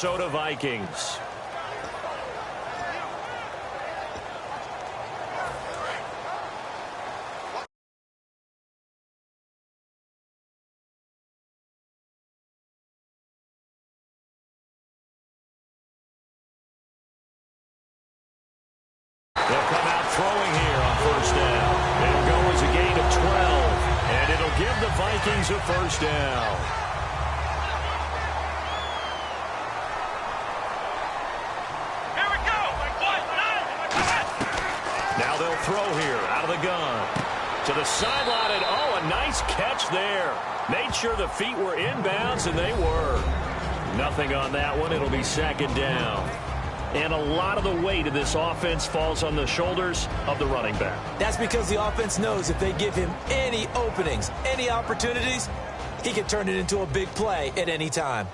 Minnesota Vikings. They'll come out throwing here on first down. It'll go as a gain of 12, and it'll give the Vikings a first down. Here we go. Now they'll throw here out of the gun. To the sideline, and a nice catch there. Made sure the feet were inbounds, and they were. Nothing on that one. It'll be second down. And a lot of the weight of this offense falls on the shoulders of the running back. That's because the offense knows if they give him any openings, any opportunities, he can turn it into a big play at any time.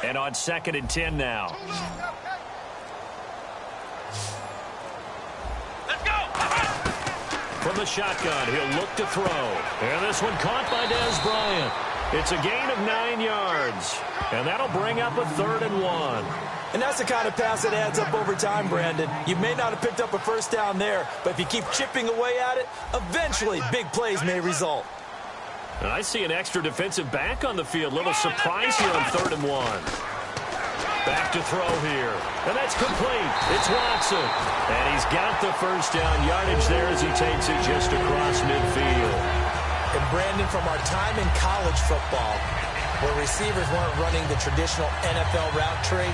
And on 2nd and 10 now. Let's go. From the shotgun, he'll look to throw. And this one caught by Dez Bryant. It's a gain of 9 yards. And that'll bring up a 3rd and 1. And that's the kind of pass that adds up over time, Brandon. You may not have picked up a first down there, but if you keep chipping away at it, eventually big plays may result. And I see an extra defensive back on the field. Little surprise here on 3rd and 1. Back to throw here. And that's complete. It's Watson. And he's got the first down yardage there as he takes it just across midfield. And Brandon, from our time in college football, where receivers weren't running the traditional NFL route tree,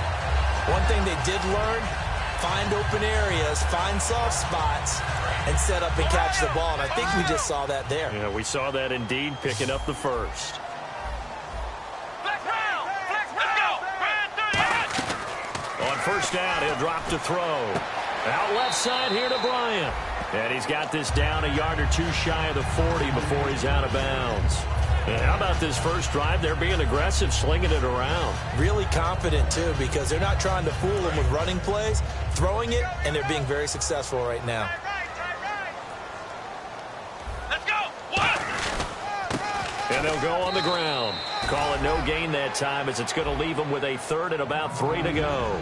one thing they did learn, find open areas, find soft spots, and set up and catch the ball. And I think we just saw that there. Yeah, we saw that indeed, picking up the first. Flex round. Let's go. On first down, he'll drop to throw. Out left side here to Bryant. And he's got this down a yard or two shy of the 40 before he's out of bounds. And how about this first drive? They're being aggressive, slinging it around. Really confident, too, because they're not trying to fool them with running plays, throwing it, and they're being very successful right now. Let's go. What? And they'll go on the ground. Call it no gain that time as it's going to leave them with a 3rd and about 3 to go.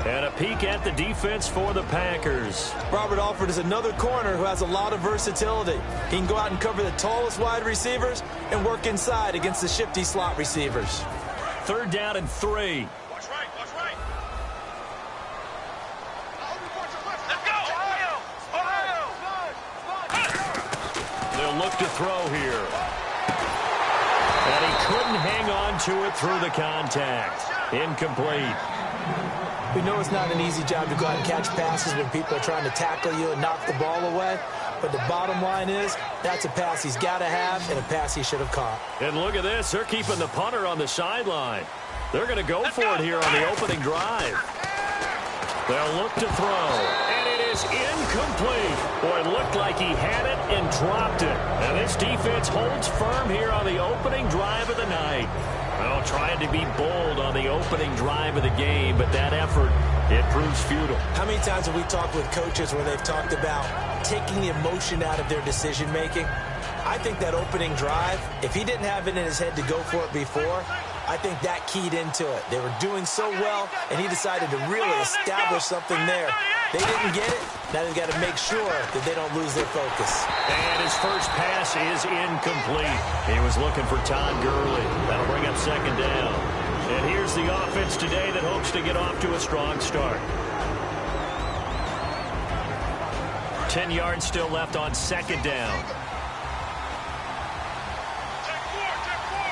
And a peek at the defense for the Packers. Robert Alford is another corner who has a lot of versatility. He can go out and cover the tallest wide receivers and work inside against the shifty slot receivers. 3rd down and 3. Watch right. Watch right. Let's go. Ohio. They'll look to throw here. And he couldn't hang on to it through the contact. Incomplete. We know it's not an easy job to go out and catch passes when people are trying to tackle you and knock the ball away. But the bottom line is, that's a pass he's got to have and a pass he should have caught. And look at this. They're keeping the punter on the sideline. They're going to go for it here on the opening drive. They'll look to throw. And it is incomplete. Boy, it looked like he had it and dropped it. And this defense holds firm here on the opening drive of the night. Well, trying to be bold on the opening drive of the game, but that effort, it proves futile. How many times have we talked with coaches where they've talked about taking the emotion out of their decision-making? I think that opening drive, if he didn't have it in his head to go for it before, I think that keyed into it. They were doing so well, and he decided to really establish something there. They didn't get it. Now they've got to make sure that they don't lose their focus. And his first pass is incomplete. He was looking for Todd Gurley. That'll bring up 2nd down. And here's the offense today that hopes to get off to a strong start. 10 yards still left on 2nd down. Check 4.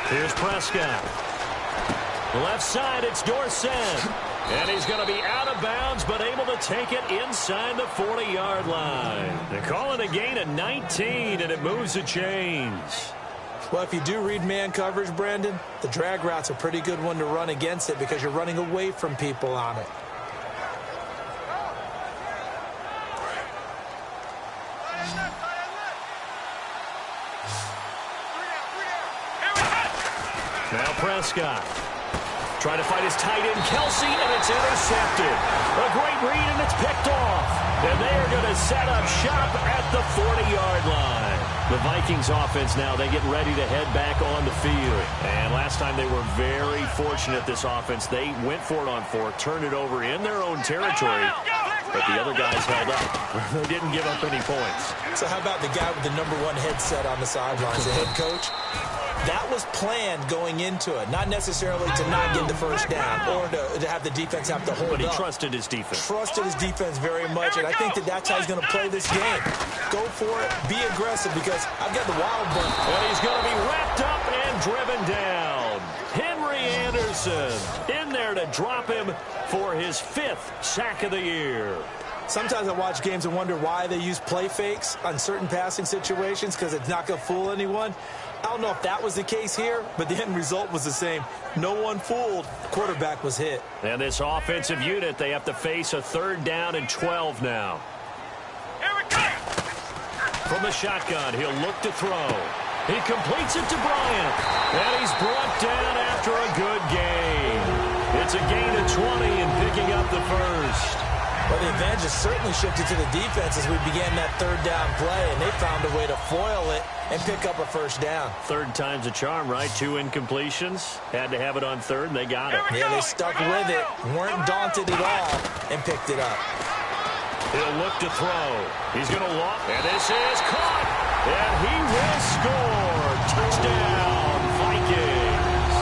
Here's Prescott. Left side, it's Dorsett. And he's going to be out of bounds, but able to take it inside the 40-yard line. They're calling a gain of 19, and it moves the chains. Well, if you do read man coverage, Brandon, the drag route's a pretty good one to run against it because you're running away from people on it. Now Prescott. Trying to fight his tight end, Kelsey, and it's intercepted. A great read, and it's picked off. And they are going to set up shop at the 40-yard line. The Vikings offense now, they get ready to head back on the field. And last time they were very fortunate, this offense. They went for it on 4, turned it over in their own territory. But the other guys held up. They didn't give up any points. So how about the guy with the #1 headset on the sidelines, the head coach? That was planned going into it, not necessarily to not get the first down or to have the defense have to hold up. But he trusted his defense. Trusted his defense very much, and I think that's how he's going to play this game. Go for it, be aggressive, because I've got the wild one. And he's going to be wrapped up and driven down. Henry Anderson in there to drop him for his 5th sack of the year. Sometimes I watch games and wonder why they use play fakes on certain passing situations, because it's not going to fool anyone. I don't know if that was the case here, but the end result was the same. No one fooled. The quarterback was hit. And this offensive unit, they have to face a 3rd down and 12 now. Here we go. From the shotgun, he'll look to throw. He completes it to Bryant. And he's brought down after a good gain. It's a gain of 20 and picking up the first. Well, the advantage has certainly shifted to the defense as we began that 3rd down play, and they found a way to foil it and pick up a first down. 3rd time's a charm, right? 2 incompletions. Had to have it on 3rd, and they got it. Yeah, they stuck with it, weren't daunted at all, and picked it up. He'll look to throw. He's going to look, and this is caught. And he will score. Touchdown, Vikings.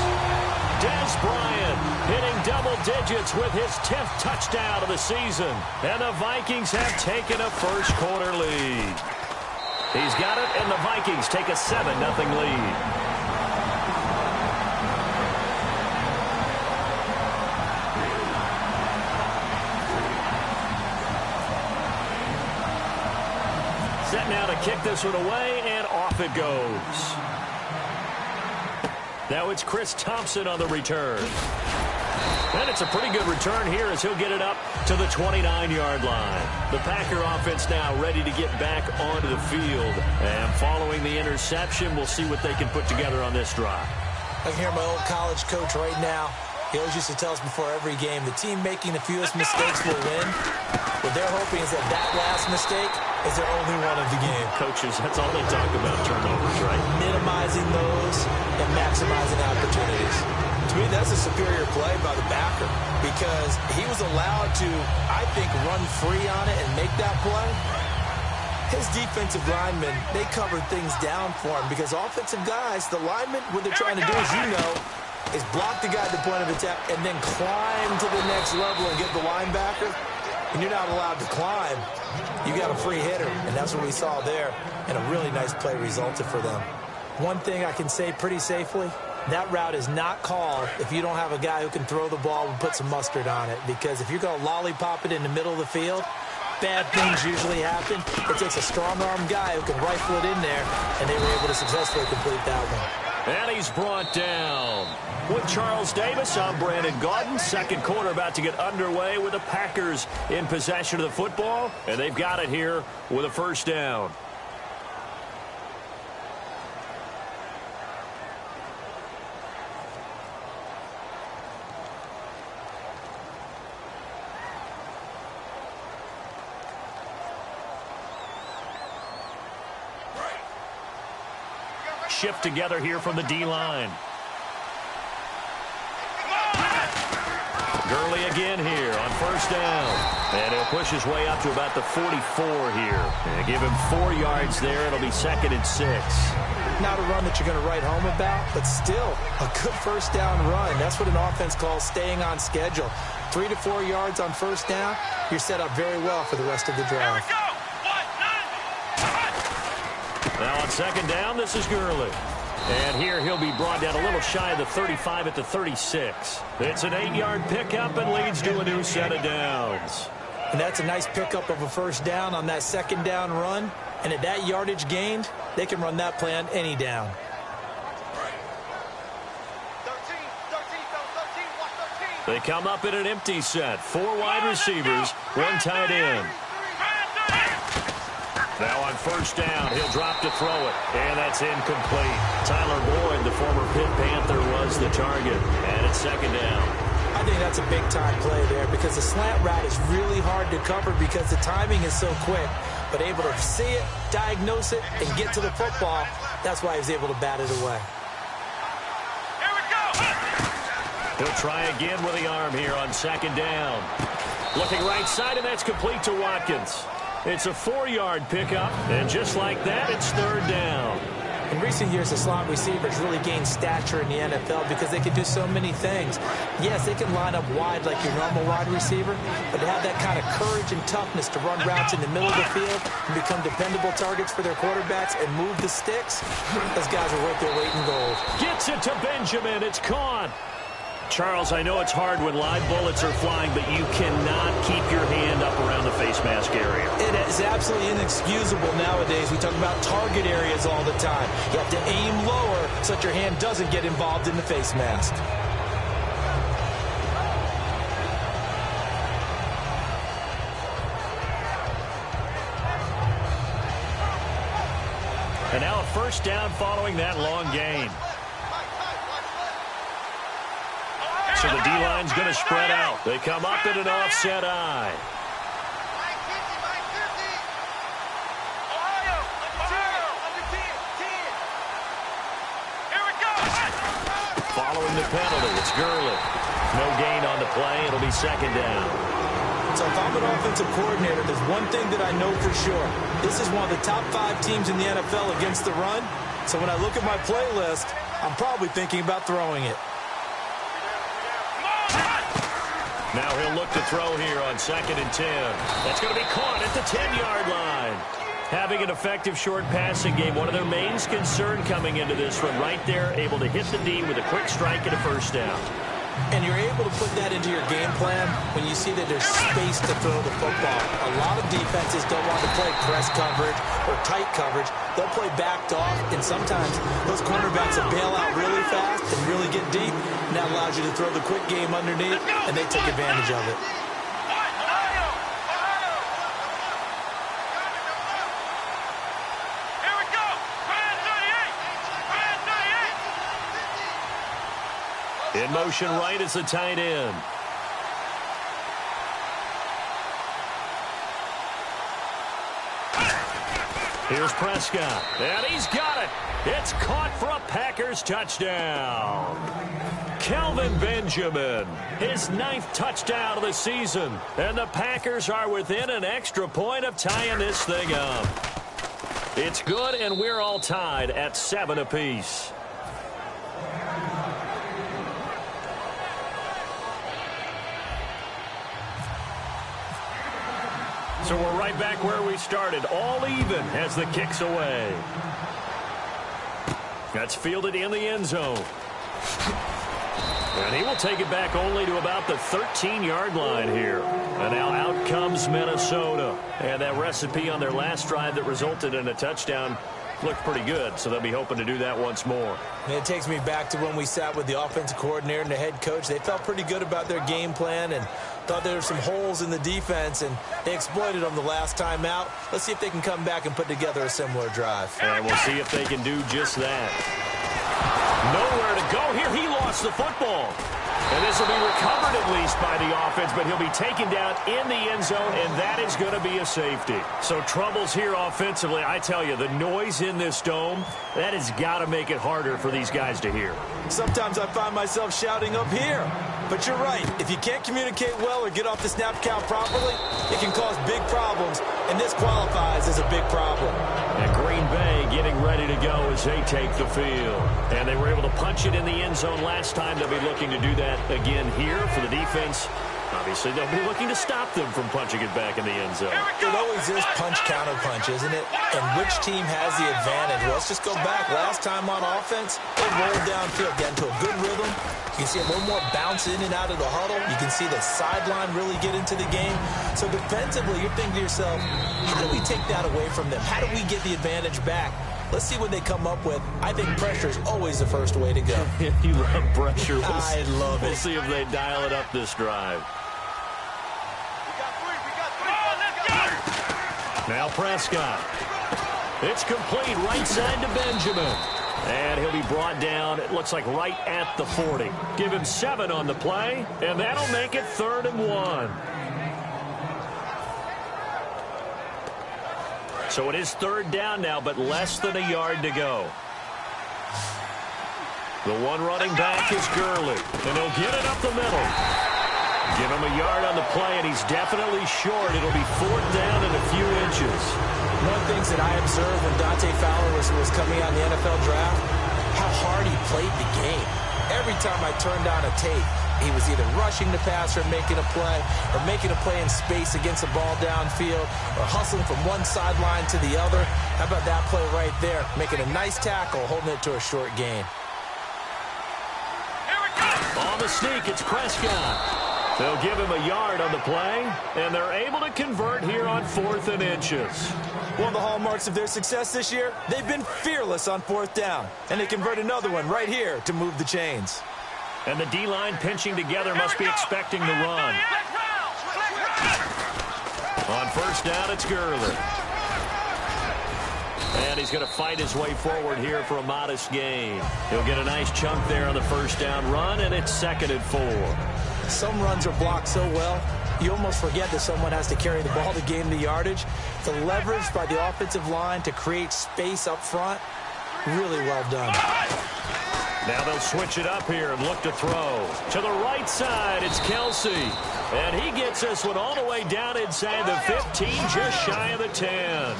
Des Bryant hitting double digits with his 10th touchdown of the season. And the Vikings have taken a first-quarter lead. He's got it, and the Vikings take a 7-0 lead. Set now to kick this one away, and off it goes. Now it's Chris Thompson on the return. And it's a pretty good return here as he'll get it up to the 29-yard line. The Packer offense now ready to get back onto the field. And following the interception, we'll see what they can put together on this drive. I can hear my old college coach right now. He always used to tell us before every game, the team making the fewest mistakes will win. What they're hoping is that last mistake is their only one of the game. Coaches, that's all they talk about, turnovers, right? Minimizing those and maximizing opportunities. To me, that's a superior play by the backer because he was allowed to, I think, run free on it and make that play. His defensive linemen, they covered things down for him because offensive guys, the linemen, what they're trying to do, as you know, is block the guy at the point of attack and then climb to the next level and get the linebacker. And you're not allowed to climb. You got a free hitter, and that's what we saw there. And a really nice play resulted for them. One thing I can say pretty safely, that route is not called if you don't have a guy who can throw the ball and put some mustard on it. Because if you're going to lollipop it in the middle of the field, bad things usually happen. It takes a strong-arm guy who can rifle it in there, and they were able to successfully complete that one. And he's brought down. With Charles Davis, I'm Brandon Gaudin. Second quarter about to get underway with the Packers in possession of the football. And they've got it here with a first down. Shift together here from the D-line. Gurley again here on first down. And he'll push his way up to about the 44 here. And give him 4 yards there. It'll be 2nd and 6. Not a run that you're going to write home about, but still a good first down run. That's what an offense calls staying on schedule. 3 to 4 yards on first down. You're set up very well for the rest of the drive. Here we go. Now on second down, this is Gurley. And here he'll be brought down a little shy of the 35 at the 36. It's an 8-yard pickup and leads to a new set of downs. And that's a nice pickup of a first down on that second down run. And at that yardage gained, they can run that play on any down. They come up in an empty set. 4 wide receivers, 1 tight end. Now on first down, he'll drop to throw it. And that's incomplete. Tyler Boyd, the former Pitt Panther, was the target. And it's second down. I think that's a big-time play there because the slant route is really hard to cover because the timing is so quick. But able to see it, diagnose it, and get to the football, that's why he was able to bat it away. He'll try again with the arm here on second down. Looking right side, and that's complete to Watkins. It's a 4-yard pickup, and just like that, it's third down. In recent years, the slot receivers really gained stature in the NFL because they can do so many things. Yes, they can line up wide like your normal wide receiver, but to have that kind of courage and toughness to run routes in the middle of the field and become dependable targets for their quarterbacks and move the sticks, those guys are worth their weight in gold. Gets it to Benjamin. It's caught. Charles, I know it's hard when live bullets are flying, but you cannot keep your hand up around the face mask area. It is absolutely inexcusable nowadays. We talk about target areas all the time. You have to aim lower so that your hand doesn't get involved in the face mask. And now a first down following that long gain. So the D-line's going to spread out. They come up in an offset eye. Following the penalty, it's Gurley. No gain on the play. It'll be second down. So if I'm an offensive coordinator, there's one thing that I know for sure. This is one of the top 5 teams in the NFL against the run. So when I look at my playlist, I'm probably thinking about throwing it. Now he'll look to throw here on second and 10. That's going to be caught at the 10-yard line. Having an effective short passing game, one of their main concern coming into this one, right there, able to hit the D with a quick strike and a first down. And you're able to put that into your game plan when you see that there's space to throw the football. A lot of defenses don't want to play press coverage or tight coverage. They'll play backed off, and sometimes those cornerbacks will bail out really fast and really get deep, and that allows you to throw the quick game underneath, and they take advantage of it. In motion right is the tight end. Here's Prescott, and he's got it. It's caught for a Packers touchdown. Kelvin Benjamin, his 9th touchdown of the season, and the Packers are within an extra point of tying this thing up. It's good, and we're all tied at 7 apiece. So we're right back where we started, all even as the kick's away. That's fielded in the end zone. And he will take it back only to about the 13-yard line here. And now out comes Minnesota. And that recipe on their last drive that resulted in a touchdown looked pretty good, so they'll be hoping to do that once more. And it takes me back to when we sat with the offensive coordinator and the head coach. They felt pretty good about their game plan and thought there were some holes in the defense, and they exploited them the last time out. Let's see if they can come back and put together a similar drive. And we'll see if they can do just that. Nowhere to go here. He lost the football. And this will be recovered at least by the offense, but he'll be taken down in the end zone, and that is going to be a safety. So troubles here offensively. I tell you, the noise in this dome, that has got to make it harder for these guys to hear. Sometimes I find myself shouting up here. But you're right. If you can't communicate well or get off the snap count properly, it can cause big problems, and this qualifies as a big problem. And Green Bay getting ready to go as they take the field. And they were able to punch it in the end zone last time. They'll be looking to do that again here for the defense. Obviously, they'll be looking to stop them from punching it back in the end zone. It always is punch-counter-punch, isn't it? And which team has the advantage? Well, let's just go back. Last time on offense, they rolled downfield, got into a good rhythm. You can see a little more bounce in and out of the huddle. You can see the sideline really get into the game. So defensively, you're thinking to yourself, how do we take that away from them? How do we get the advantage back? Let's see what they come up with. I think pressure is always the first way to go. You love pressure. I love it. We'll see if they dial it up this drive. Now Prescott. It's complete right side to Benjamin. And he'll be brought down, it looks like right at the 40. Give him 7 on the play, and that'll make it 3rd and 1. So it is 3rd down now, but less than a yard to go. The one running back is Gurley, and he'll get it up the middle. Give him a yard on the play, and he's definitely short. It'll be 4th down and a few inches. One of the things that I observed when Dante Fowler was coming out in the NFL draft, how hard he played the game. Every time I turned on a tape, he was either rushing the passer, making a play, or making a play in space against the ball downfield, or hustling from one sideline to the other. How about that play right there? Making a nice tackle, holding it to a short gain. On the sneak, it's Prescott. They'll give him a yard on the play, and they're able to convert here on 4th and inches. One of the hallmarks of their success this year, they've been fearless on 4th down, and they convert another one right here to move the chains. And the D-line pinching together must be expecting the run. On 1st down, it's Gurley. And he's going to fight his way forward here for a modest gain. He'll get a nice chunk there on the 1st down run, and it's 2nd and 4. Some runs are blocked so well, you almost forget that someone has to carry the ball to gain the yardage. The leverage by the offensive line to create space up front, really well done. Now they'll switch it up here and look to throw. To the right side, it's Kelsey. And he gets this one all the way down inside the 15, just shy of the 10.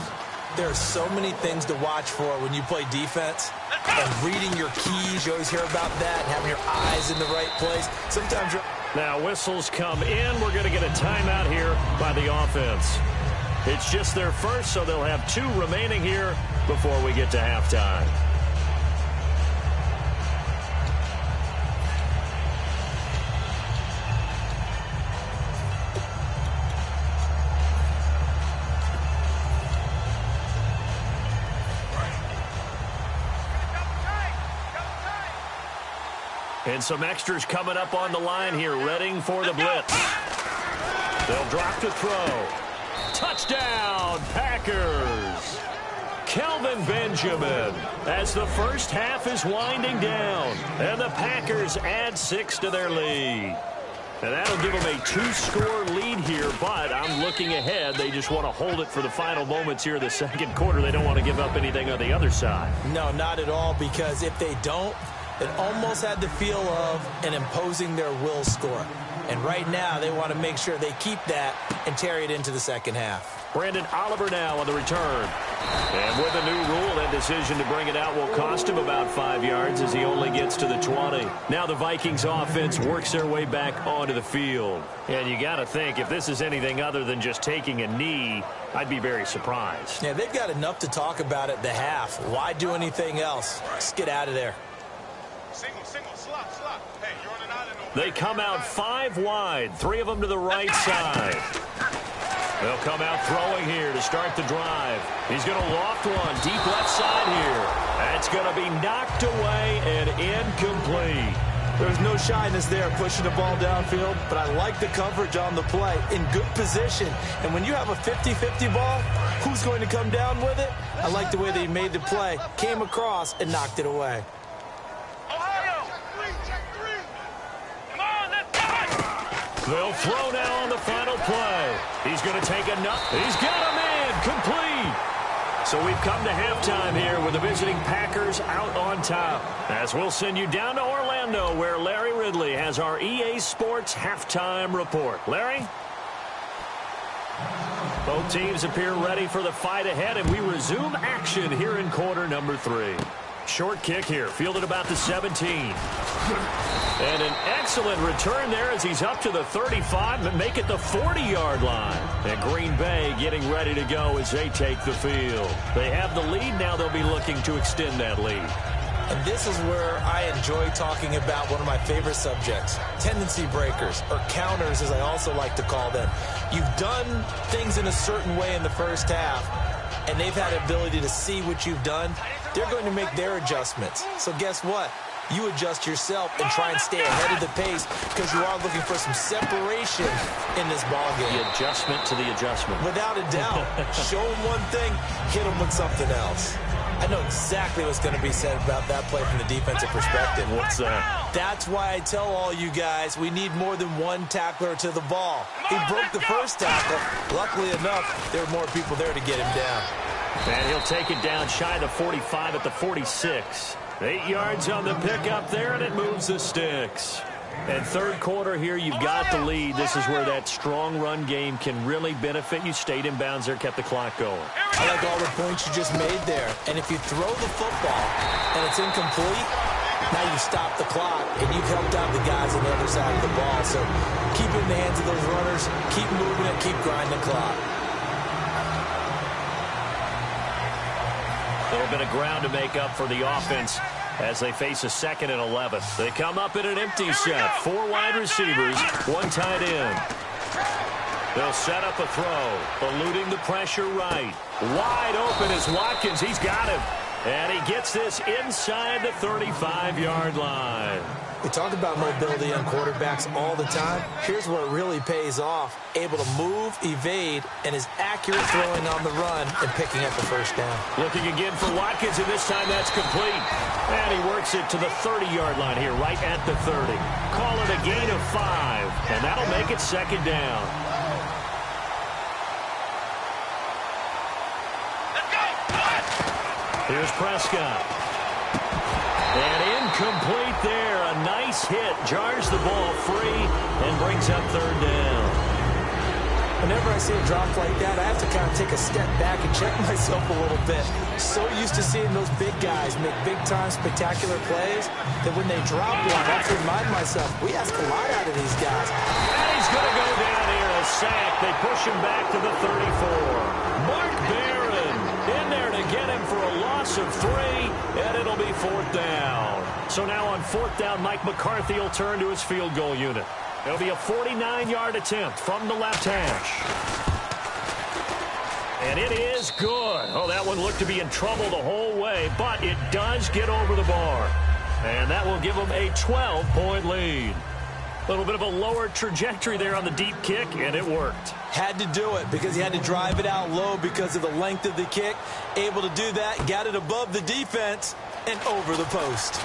There are so many things to watch for when you play defense. And reading your keys, you always hear about that, and having your eyes in the right place. Sometimes you're... Now whistles come in. We're going to get a timeout here by the offense. It's just their first, so they'll have 2 remaining here before we get to halftime. And some extras coming up on the line here, readying for the blitz. They'll drop to throw. Touchdown, Packers! Kelvin Benjamin, as the first half is winding down. And the Packers add 6 to their lead. And that'll give them a 2-score lead here, but I'm looking ahead. They just want to hold it for the final moments here in the 2nd quarter. They don't want to give up anything on the other side. No, not at all, because if they don't, it almost had the feel of an imposing their will score. And right now, they want to make sure they keep that and carry it into the 2nd half. Brandon Oliver now on the return. And with a new rule, that decision to bring it out will cost him about 5 yards as he only gets to the 20. Now the Vikings offense works their way back onto the field. And you got to think, if this is anything other than just taking a knee, I'd be very surprised. Yeah, they've got enough to talk about at the half. Why do anything else? Just get out of there. Hey, you're on an island over They come out 5 wide, 3 of them to the right side. They'll come out throwing here to start the drive. He's going to loft one deep left side here. That's going to be knocked away and incomplete. There's no shyness there pushing the ball downfield, but I like the coverage on the play. In good position. And when you have a 50-50 ball, who's going to come down with it? I like the way that he made the play, came across, and knocked it away. They'll throw now on the final play. He's going to take enough. He's got a man complete. So we've come to halftime here with the visiting Packers out on top. As we'll send you down to Orlando, where Larry Ridley has our EA Sports halftime report. Larry? Both teams appear ready for the fight ahead, and we resume action here in quarter number 3. Short kick here, fielded about the 17. And an excellent return there as he's up to the 35 and make it the 40-yard line. And Green Bay getting ready to go as they take the field. They have the lead. Now they'll be looking to extend that lead. And this is where I enjoy talking about one of my favorite subjects, tendency breakers, or counters as I also like to call them. You've done things in a certain way in the first half, and they've had the ability to see what you've done. They're going to make their adjustments. So guess what? You adjust yourself and try and stay ahead of the pace because you are looking for some separation in this ballgame. The adjustment to the adjustment. Without a doubt. Show them one thing, hit them with something else. I know exactly what's going to be said about that play from the defensive perspective. What's that? That's why I tell all you guys we need more than one tackler to the ball. He broke the first tackle. Luckily enough, there were more people there to get him down. And he'll take it down shy of the 45 at the 46. 8 yards on the pickup there, and it moves the sticks. And third quarter here, you've got the lead. This is where that strong run game can really benefit you. Stayed in bounds there, kept the clock going. I like all the points you just made there. And if you throw the football and it's incomplete, now you stop the clock, and you've helped out the guys on the other side of the ball. So keep it in the hands of those runners, keep moving it, keep grinding the clock. A little bit of ground to make up for the offense as they face a 2nd and 11. They come up in an empty set. 4 wide receivers, 1 tight end. They'll set up a throw, eluding the pressure right. Wide open is Watkins. He's got him. And he gets this inside the 35-yard line. We talk about mobility on quarterbacks all the time. Here's where it really pays off. Able to move, evade, and is accurate throwing on the run and picking up the first down. Looking again for Watkins, and this time that's complete. And he works it to the 30-yard line here, right at the 30. Call it a gain of 5, and that'll make it 2nd down. Here's Prescott. And incomplete there. A nice hit. Jars the ball free and brings up 3rd down. Whenever I see a drop like that, I have to kind of take a step back and check myself a little bit. So used to seeing those big guys make big-time spectacular plays that when they drop one, I have to remind myself, we ask a lot out of these guys. And he's going to go down here. A sack. They push him back to the 34. Mark Barron in there to get him for a loss of 3, and it'll be 4th down. So now on 4th down, Mike McCarthy will turn to his field goal unit. It'll be a 49-yard attempt from the left hash. And it is good. Oh, that one looked to be in trouble the whole way, but it does get over the bar. And that will give them a 12-point lead. A little bit of a lower trajectory there on the deep kick, and it worked. Had to do it because he had to drive it out low because of the length of the kick. Able to do that, got it above the defense and over the post.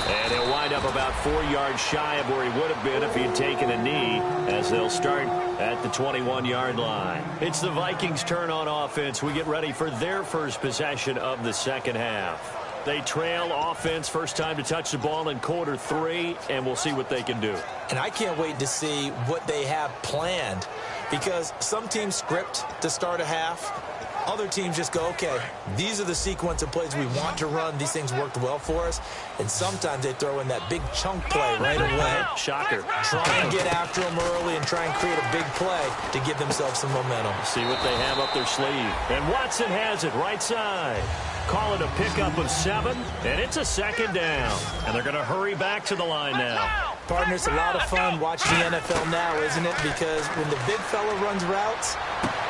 And he'll wind up about 4 yards shy of where he would have been if he had taken a knee, as they'll start at the 21-yard line. It's the Vikings' turn on offense. We get ready for their first possession of the second half. They trail offense, first time to touch the ball in quarter 3, and we'll see what they can do. And I can't wait to see what they have planned, because some teams script to start a half. Other teams just go, okay, these are the sequence of plays we want to run. These things worked well for us. And sometimes they throw in that big chunk play right away. Shocker. Try and get after them early and try and create a big play to give themselves some momentum. See what they have up their sleeve. And Watson has it right side. Call it a pickup of 7, and it's a 2nd down. And they're going to hurry back to the line now. Partner, it's a lot of fun watching the NFL now, isn't it? Because when the big fella runs routes,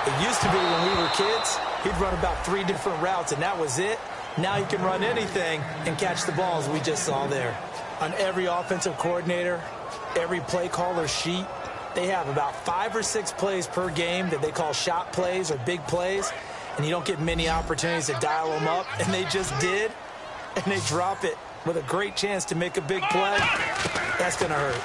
it used to be when we were kids, he'd run about 3 different routes, and that was it. Now he can run anything and catch the balls we just saw there. On every offensive coordinator, every play caller sheet, they have about 5 or 6 plays per game that they call shot plays or big plays, and you don't get many opportunities to dial them up, and they just did, and they drop it with a great chance to make a big play. That's going to hurt.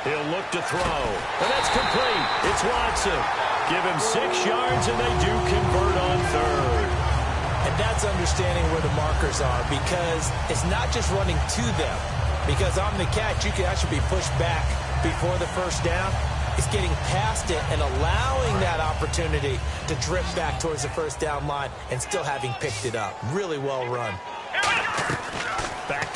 He'll look to throw, and that's complete. It's Watson. Give him 6 yards, and they do convert on 3rd. And that's understanding where the markers are, because it's not just running to them. Because on the catch, you can actually be pushed back before the first down. It's getting past it and allowing that opportunity to drip back towards the first down line and still having picked it up. Really well run.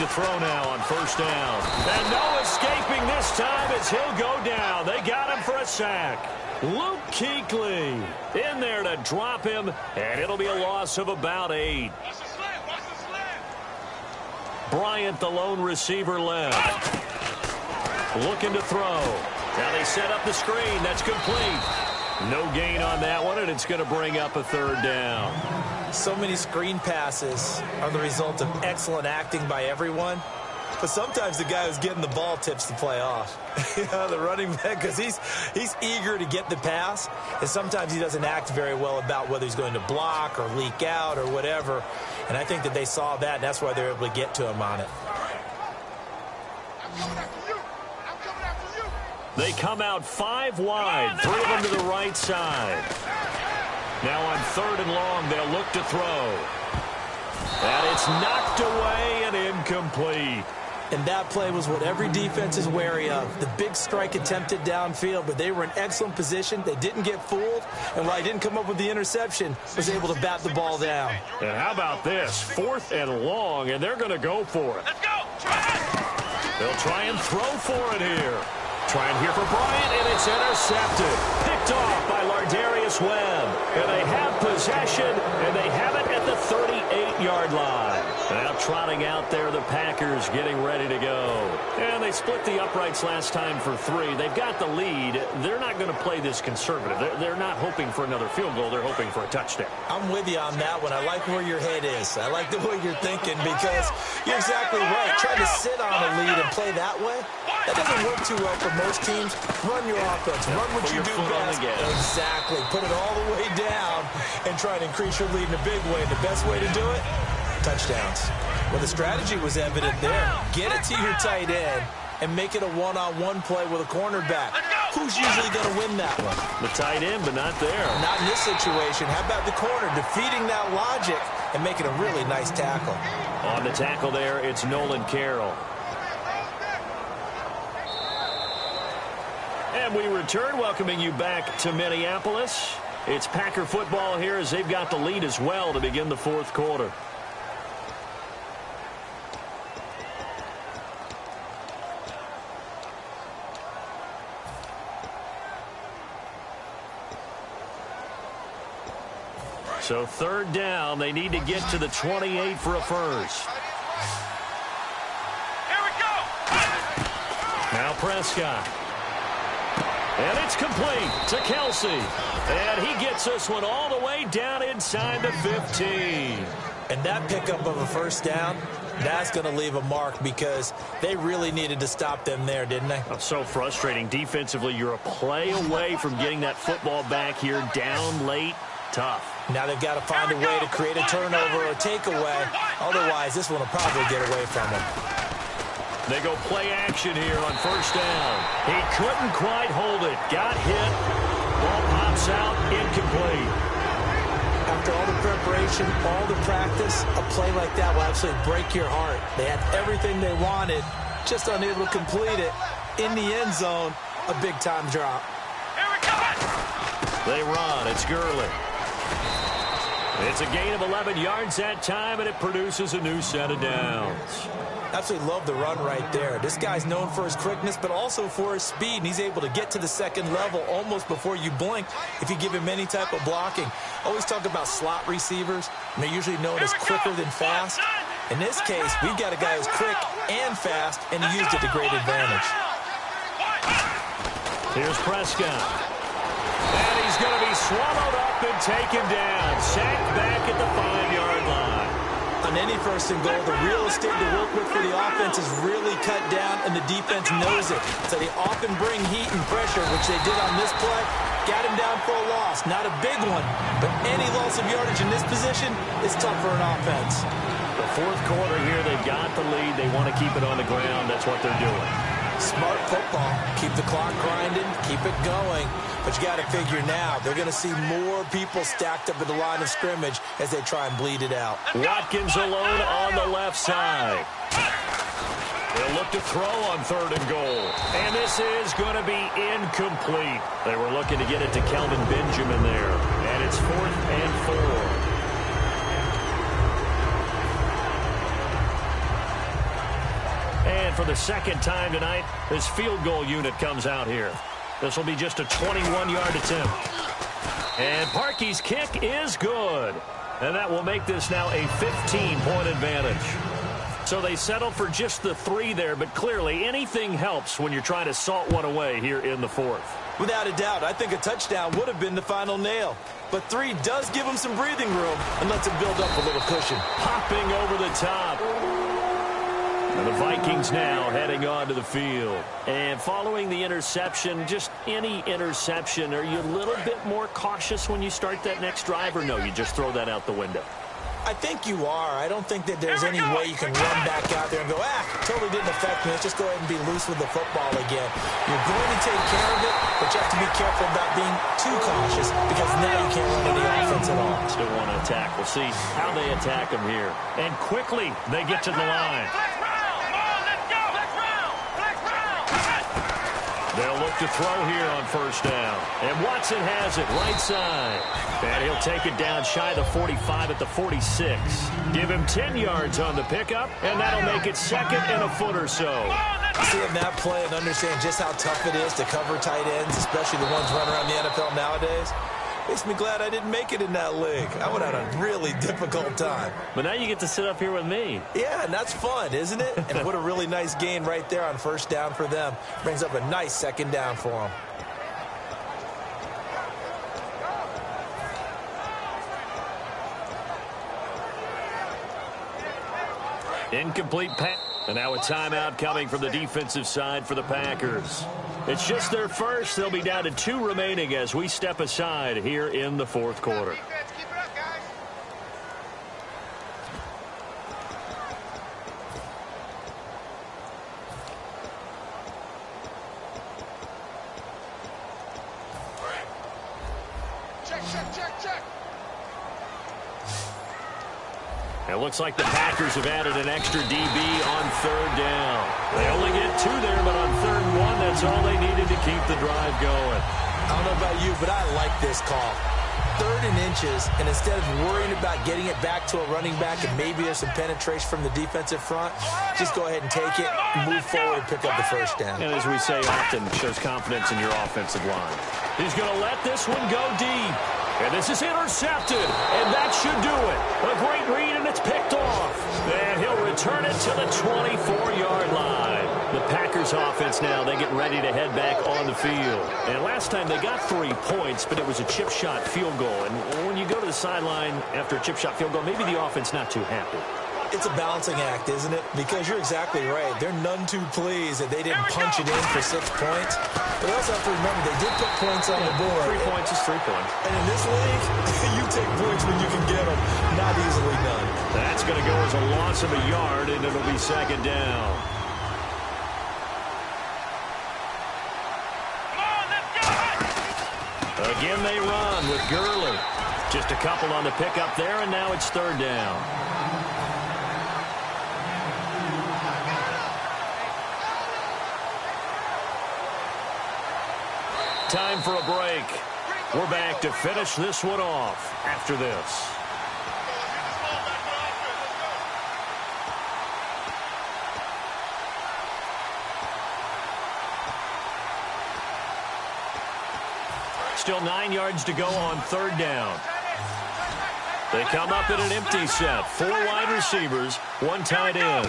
to throw now on first down. And no escaping this time as he'll go down. They got him for a sack. Luke Kuechly in there to drop him, and it'll be a loss of about 8. Watch the slant. Watch the slant. Bryant, the lone receiver, left. Looking to throw. Now they set up the screen. That's complete. No gain on that one, and it's going to bring up a third down. So many screen passes are the result of excellent acting by everyone. But sometimes the guy who's getting the ball tips the play off. The running back, because he's eager to get the pass, and sometimes he doesn't act very well about whether he's going to block or leak out or whatever. And I think that they saw that, and that's why they're able to get to him on it. They come out 5 wide, 3 of them to the right side. Now on 3rd and long, they'll look to throw. And it's knocked away and incomplete. And that play was what every defense is wary of. The big strike attempted downfield, but they were in excellent position. They didn't get fooled, and while he didn't come up with the interception, was able to bat the ball down. And how about this? 4th and long, and they're going to go for it. Let's go. Try. They'll try and throw for it here. Trying here for Bryant, and it's intercepted. Picked off by Lardarius Webb. And they have possession, and they have it at the 38-yard line. Now trotting out there, the Packers getting ready to go. And they split the uprights last time for 3. They've got the lead. They're not going to play this conservative. They're not hoping for another field goal. They're hoping for a touchdown. I'm with you on that one. I like where your head is. I like the way you're thinking because you're exactly right. Trying to sit on a lead and play that way, that doesn't work too well for most teams. Run your offense. Run what you do best. Exactly. Put it all the way down and try to increase your lead in a big way. And the best way to do it, touchdowns. Well, the strategy was evident there. Get it to your tight end and make it a one-on-one play with a cornerback. Who's usually going to win that one? The tight end, but not there. Not in this situation. How about the corner defeating that logic and making a really nice tackle? On the tackle there, it's Nolan Carroll. And we return, welcoming you back to Minneapolis. It's Packer football here as they've got the lead as well to begin the 4th quarter. So 3rd down, they need to get to the 28 for a first. Here we go. Now Prescott. And it's complete to Kelsey. And he gets this one all the way down inside the 15. And that pickup of a first down, that's going to leave a mark because they really needed to stop them there, didn't they? Oh, so frustrating. Defensively, you're a play away from getting that football back here down late. Tough. Now they've got to find a way to create a turnover or a takeaway. Otherwise, this one will probably get away from them. They go play action here on first down. He couldn't quite hold it. Got hit. Ball pops out. Incomplete. After all the preparation, all the practice, a play like that will absolutely break your heart. They had everything they wanted, just unable to complete it. In the end zone, a big-time drop. Here we go. They run. It's Gurley. It's a gain of 11 yards that time, and it produces a new set of downs. Absolutely love the run right there. This guy's known for his quickness, but also for his speed, and he's able to get to the second level almost before you blink if you give him any type of blocking. Always talk about slot receivers, and they're usually known as quicker than fast. In this case, we've got a guy who's quick and fast, and he used it to great advantage. Here's Prescott. And he's going to be swallowed up and taken down. Sacked back at the 5-yard line. On any first and goal, the real estate to work with for the offense is really cut down, and the defense knows it. So they often bring heat and pressure, which they did on this play. Got him down for a loss. Not a big one, but any loss of yardage in this position is tough for an offense. The 4th quarter here, they've got the lead. They want to keep it on the ground. That's what they're doing. Smart football. Keep the clock grinding. Keep it going. But you got to figure now, they're going to see more people stacked up at the line of scrimmage as they try and bleed it out. Watkins alone on the left side. They'll look to throw on 3rd and goal. And this is going to be incomplete. They were looking to get it to Kelvin Benjamin there. And it's 4th and 4. And for the second time tonight, this field goal unit comes out here. This will be just a 21-yard attempt. And Parkey's kick is good. And that will make this now a 15-point advantage. So they settle for just the 3 there, but clearly anything helps when you're trying to salt one away here in the 4th. Without a doubt, I think a touchdown would have been the final nail. But 3 does give him some breathing room and lets him build up a little cushion. Hopping over the top. And the Vikings now heading onto the field. And following the interception, just any interception, are you a little bit more cautious when you start that next drive, or no, you just throw that out the window? I think you are. I don't think that there's any way you can run back out there and go, totally didn't affect me. Let's just go ahead and be loose with the football again. You're going to take care of it, but you have to be careful about being too cautious because now you can't run any offense at all. Still want to attack. We'll see how they attack them here. And quickly they get to the line. They'll look to throw here on first down. And Watson has it right side. And he'll take it down shy of the 45 at the 46. Give him 10 yards on the pickup, and that'll make it second and a foot or so. Seeing that play and understand just how tough it is to cover tight ends, especially the ones running around the NFL nowadays, makes me glad I didn't make it in that league. I would have had a really difficult time. But now you get to sit up here with me. Yeah, and that's fun, isn't it? And what a really nice gain right there on first down for them. Brings up a nice second down for them. Incomplete pass. And now a timeout coming from the defensive side for the Packers. It's just their first. They'll be down to 2 remaining as we step aside here in the 4th quarter. Check. It looks like the Packers have added an extra DB on 3rd down. They only get 2 there, but on 3rd and 1, that's all they needed to keep the drive going. I don't know about you, but I like this call. 3rd and inches, and instead of worrying about getting it back to a running back and maybe there's some penetration from the defensive front, just go ahead and take it, move forward, pick up the first down. And as we say often, shows confidence in your offensive line. He's going to let this one go deep. And this is intercepted, and that should do it. A great read, and it's picked off. And he'll return it to the 24-yard line. The Packers offense now, they get ready to head back on the field. And last time they got 3 points, but it was a chip shot field goal. And when you go to the sideline after a chip shot field goal, maybe the offense not too happy. It's a balancing act, isn't it? Because you're exactly right. They're none too pleased that they didn't punch it in for 6 points. But also have to remember, they did put points on the board. 3 points is 3 points. And in this league, you take points when you can get them. Not easily done. That's going to go as a loss of a yard, and it'll be second down. Again, they run with Gurley. Just a couple on the pickup there, and now it's 3rd down. Time for a break. We're back to finish this one off after this. Still 9 yards to go on 3rd down. They come up in an empty set. 4 wide receivers, 1 tight end.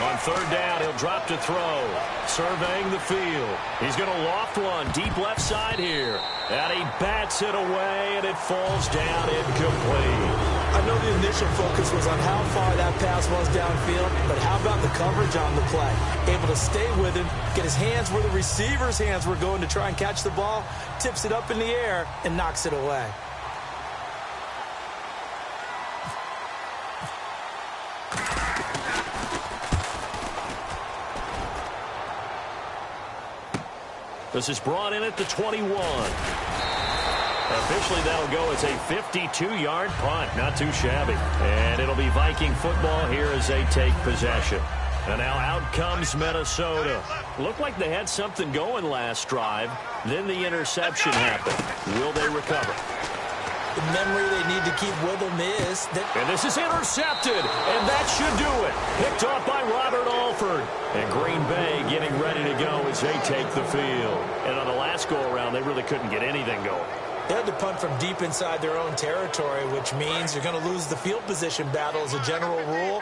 On 3rd down, he'll drop to throw. Surveying the field. He's going to loft one deep left side here. And he bats it away, and it falls down incomplete. I know the initial focus was on how far that pass was downfield, but how about the coverage on the play? Able to stay with him, get his hands where the receiver's hands were going to try and catch the ball, tips it up in the air, and knocks it away. This is brought in at the 21. Officially, that'll go as a 52-yard punt. Not too shabby. And it'll be Viking football here as they take possession. And now out comes Minnesota. Looked like they had something going last drive. Then the interception happened. Will they recover? The memory they need to keep with them is that... And this is intercepted. And that should do it. Picked off by Robert Albright. Wolford. And Green Bay getting ready to go as they take the field. And on the last go-around, they really couldn't get anything going. They had to punt from deep inside their own territory, which means you're going to lose the field position battle as a general rule.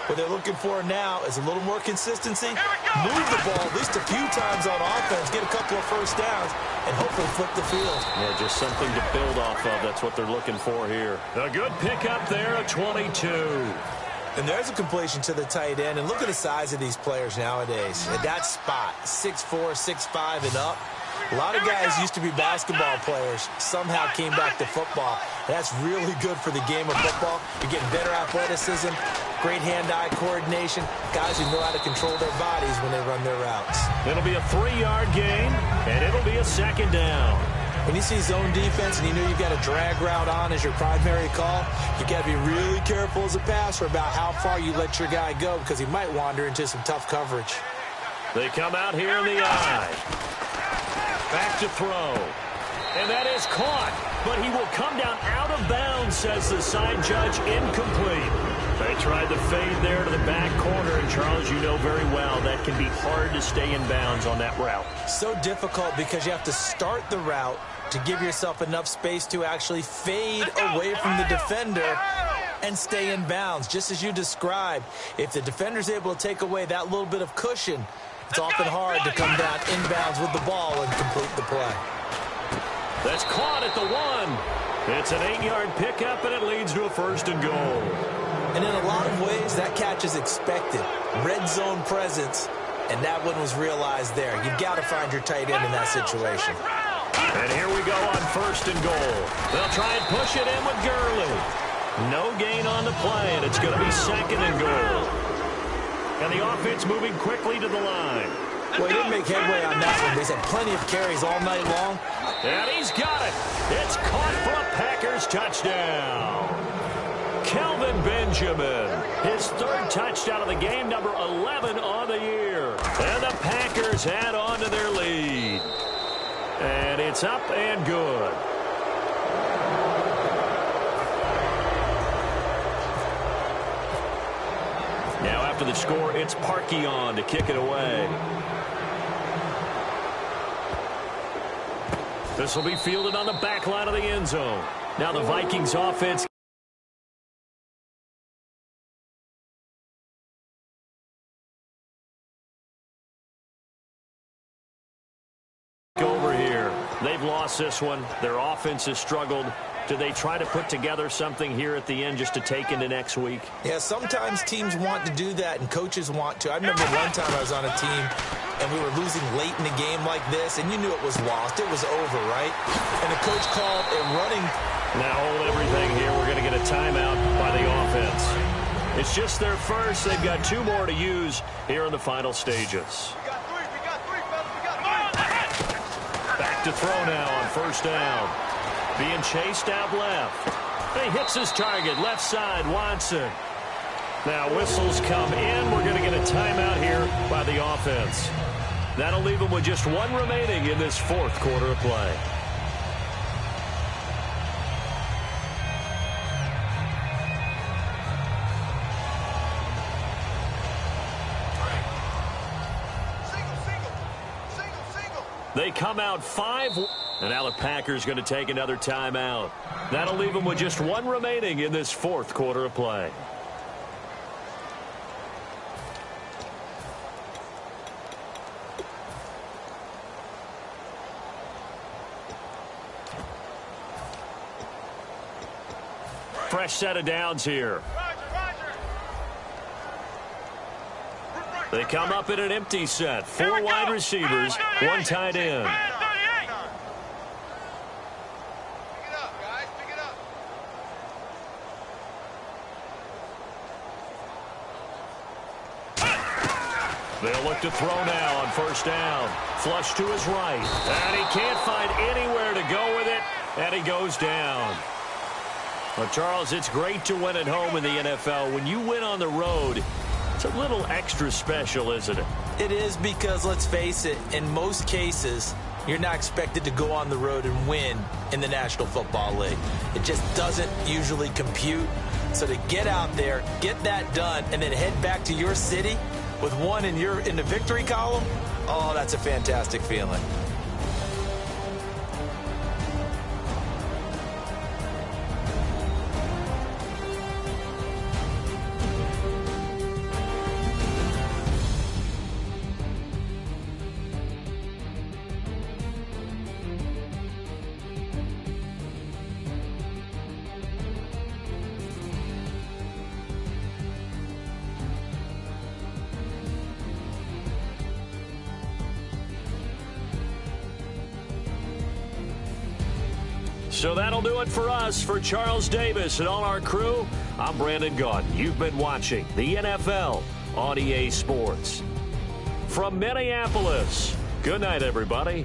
What they're looking for now is a little more consistency, move the ball at least a few times on offense, get a couple of first downs, and hopefully flip the field. Yeah, just something to build off of. That's what they're looking for here. A good pickup there at 22. And there's a completion to the tight end. And look at the size of these players nowadays. At that spot, 6'4", 6'5", and up. A lot of guys used to be basketball players, somehow came back to football. That's really good for the game of football. You're getting better athleticism, great hand-eye coordination, guys who know how to control their bodies when they run their routes. It'll be a 3-yard gain, and it'll be a second down. When you see zone defense and you know you've got a drag route on as your primary call, you got to be really careful as a passer about how far you let your guy go because he might wander into some tough coverage. They come out here in the eye. Back to throw. And that is caught. But he will come down out of bounds, says the side judge, incomplete. They tried to fade there to the back corner. And, Charles, you know very well that can be hard to stay in bounds on that route. So difficult because you have to start the route to give yourself enough space to actually fade away from the defender and stay in bounds. Just as you described, if the defender's able to take away that little bit of cushion, it's often hard to come down inbounds with the ball and complete the play. That's caught at the 1. It's an 8-yard pickup, and it leads to a 1st and goal. And in a lot of ways, that catch is expected. Red zone presence, and that one was realized there. You've got to find your tight end in that situation. And here we go on 1st and goal. They'll try and push it in with Gurley. No gain on the play, and it's going to be 2nd and goal. And the offense moving quickly to the line. Well, he didn't make headway on that one. He's had plenty of carries all night long. And he's got it. It's caught for a Packers touchdown. Kelvin Benjamin, his 3rd touchdown of the game, number 11 on the year. And the Packers add on to their lead. And it's up and good. Now after the score, it's Parkey on to kick it away. This will be fielded on the back line of the end zone. Now the Vikings offense. Over here. They've lost this one. Their offense has struggled. Do they try to put together something here at the end just to take into next week? Yeah, sometimes teams want to do that and coaches want to. I remember one time I was on a team and we were losing late in a game like this, and you knew it was lost. It was over, right? And the coach called a running. Now hold everything here. We're going to get a timeout by the offense. It's just their first. They've got 2 more to use here in the final stages. We got 3, fellas. We got 3. Back to throw now on 1st down. Being chased out left. He hits his target, left side, Watson. Now whistles come in. We're going to get a timeout here by the offense. That'll leave them with just 1 remaining in this 4th quarter of play. They come out 5. And now the Packers going to take another timeout. That'll leave them with just 1 remaining in this 4th quarter of play. Fresh set of downs here. They come up in an empty set. 4 wide receivers, 1 tight end. They'll look to throw now on 1st down. Flush to his right. And he can't find anywhere to go with it. And he goes down. Well, Charles, it's great to win at home in the NFL. When you win on the road, it's a little extra special, isn't it? It is because, let's face it, in most cases, you're not expected to go on the road and win in the National Football League. It just doesn't usually compute. So to get out there, get that done, and then head back to your city, with one in the victory column, oh, that's a fantastic feeling. So that'll do it for us. For Charles Davis and all our crew, I'm Brandon Gaudin. You've been watching the NFL on EA Sports. From Minneapolis, good night, everybody.